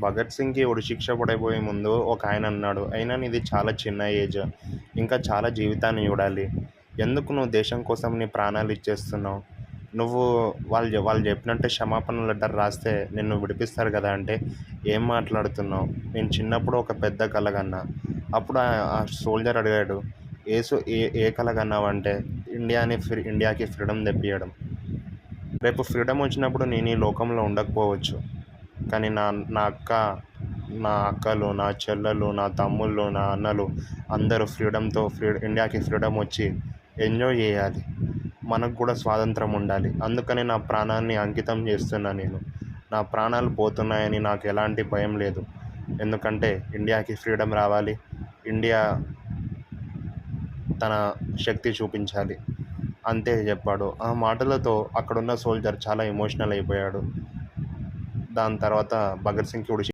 భగత్ సింగ్‌కి ఉరిశిక్ష పడబోయే ముందు ఒకాయన అన్నాడు, "అయినా నీది చాలా చిన్న ఏజ్. ఇంకా చాలా జీవితాన్ని చూడాలి. ఎందుకు నువ్వు దేశం కోసం నీ ప్రాణాలు ఇచ్చేస్తున్నావు? నువ్వు వాళ్ళు చెప్పినట్టే క్షమాపణ లెటర్ రాస్తే నిన్ను విడిపిస్తారు కదా!" అంటే, "ఏం మాట్లాడుతున్నావు? నేను చిన్నప్పుడు ఒక పెద్ద కల కన్నా." అప్పుడు ఆ సోల్జర్ అడిగాడు, ఏ కల కన్నావంటే, ఇండియాకి ఫ్రీడమ్ తెప్పియడం. రేపు ఫ్రీడమ్ వచ్చినప్పుడు నేను ఈ లోకంలో ఉండకపోవచ్చు. కానీ నా నా అక్క నా అక్కలు, నా చెల్లెలు, నా తమ్ముళ్ళు, నా అన్నలు అందరూ ఇండియాకి ఫ్రీడమ్ వచ్చి ఎంజాయ్ చేయాలి. మనకు కూడా స్వాతంత్రం ఉండాలి. అందుకని నా ప్రాణాన్ని అంకితం చేస్తున్నా నేను. నా ప్రాణాలు పోతున్నాయని నాకు ఎలాంటి భయం లేదు. ఎందుకంటే ఇండియాకి ఫ్రీడమ్ రావాలి. ఇండియా తన శక్తి చూపించాలి. అంతే చెప్పాడు. ఆ మాటలతో అక్కడున్న సోల్జర్ చాలా ఎమోషనల్ అయిపోయాడు. దాని తర్వాత భగత్ సింగ్‌కి